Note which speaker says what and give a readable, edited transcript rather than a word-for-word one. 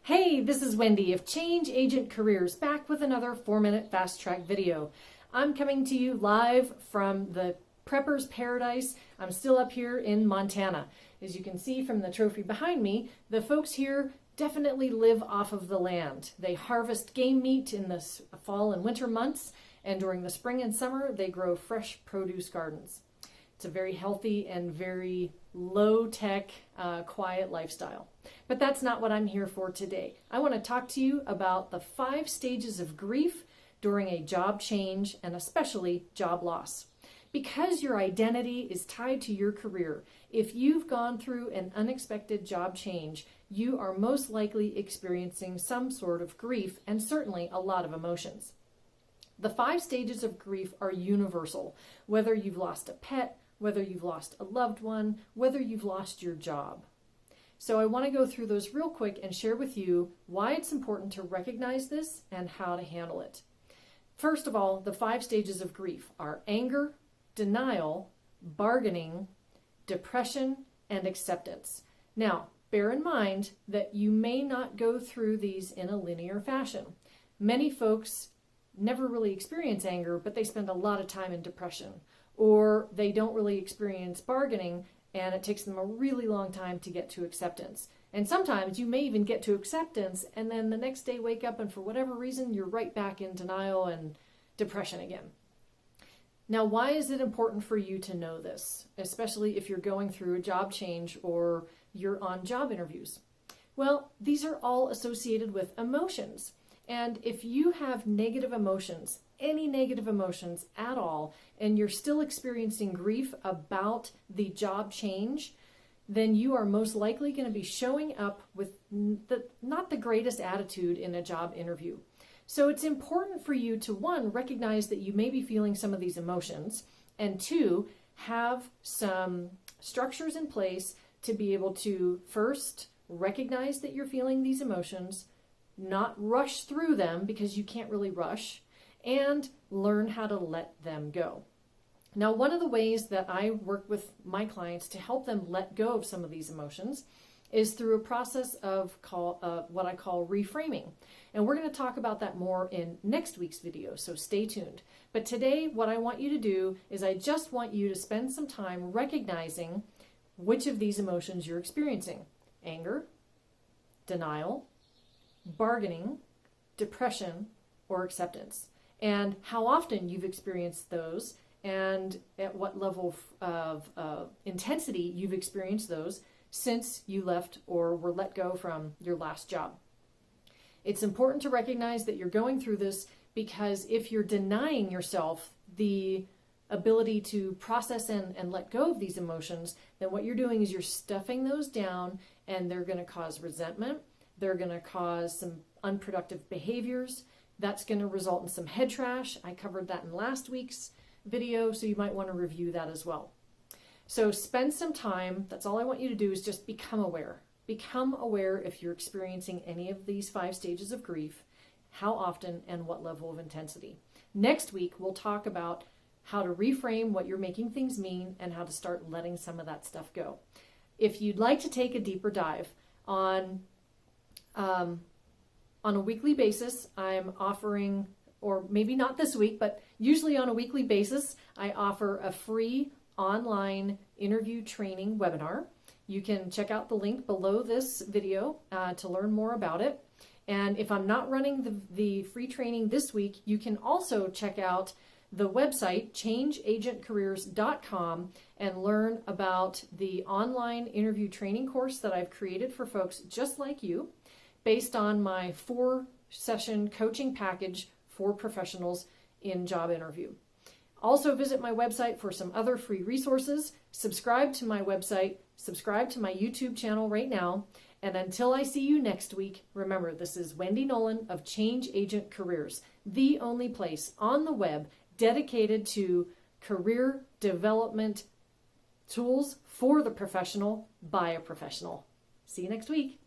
Speaker 1: Hey, this is Wendy of Change Agent Careers, back with another 4-minute fast track video. I'm coming to you live from the Prepper's Paradise. I'm still up here in Montana. As you can see from the trophy behind me, the folks here definitely live off of the land. They harvest game meat in the fall and winter months, and during the spring and summer, they grow fresh produce gardens. It's a very healthy and very low-tech, quiet lifestyle. But that's not what I'm here for today. I want to talk to you about the 5 stages of grief during a job change and especially job loss. Because your identity is tied to your career, if you've gone through an unexpected job change, you are most likely experiencing some sort of grief and certainly a lot of emotions. The 5 stages of grief are universal, whether you've lost a pet, whether you've lost a loved one, whether you've lost your job. So I want to go through those real quick and share with you why it's important to recognize this and how to handle it. First of all, the 5 stages of grief are anger, denial, bargaining, depression, and acceptance. Now, bear in mind that you may not go through these in a linear fashion. Many folks never really experience anger, but they spend a lot of time in depression. Or they don't really experience bargaining, and it takes them a really long time to get to acceptance. And sometimes you may even get to acceptance, and then the next day wake up and for whatever reason, you're right back in denial and depression again. Now, why is it important for you to know this, especially if you're going through a job change or you're on job interviews? Well, these are all associated with emotions. And if you have negative emotions, any negative emotions at all, and you're still experiencing grief about the job change, then you are most likely going to be showing up with not the greatest attitude in a job interview. So it's important for you to, 1, recognize that you may be feeling some of these emotions, and 2, have some structures in place to be able to first recognize that you're feeling these emotions, not rush through them because you can't really rush, and learn how to let them go. Now, one of the ways that I work with my clients to help them let go of some of these emotions is through a process of what I call reframing. And we're going to talk about that more in next week's video, so stay tuned. But today, what I want you to do is I just want you to spend some time recognizing which of these emotions you're experiencing: anger, denial, bargaining, depression, or acceptance, and how often you've experienced those and at what level of intensity you've experienced those since you left or were let go from your last job. It's important to recognize that you're going through this, because if you're denying yourself the ability to process and let go of these emotions, then what you're doing is you're stuffing those down, and they're going to cause resentment. They're going to cause some unproductive behaviors. That's going to result in some head trash. I covered that in last week's video, so you might want to review that as well. So spend some time. That's all I want you to do, is just become aware. Become aware if you're experiencing any of these 5 stages of grief, how often, and what level of intensity. Next week, we'll talk about how to reframe what you're making things mean and how to start letting some of that stuff go. If you'd like to take a deeper dive on a weekly basis, I'm offering, or maybe not this week, but usually on a weekly basis, I offer a free online interview training webinar. You can check out the link below this video to learn more about it. And if I'm not running the free training this week, you can also check out the website, changeagentcareers.com, and learn about the online interview training course that I've created for folks just like you, based on my 4-session coaching package for professionals in job interview. Also visit my website for some other free resources. Subscribe to my website, subscribe to my YouTube channel right now. And until I see you next week, remember, this is Wendy Nolan of Change Agent Careers, the only place on the web dedicated to career development tools for the professional by a professional. See you next week.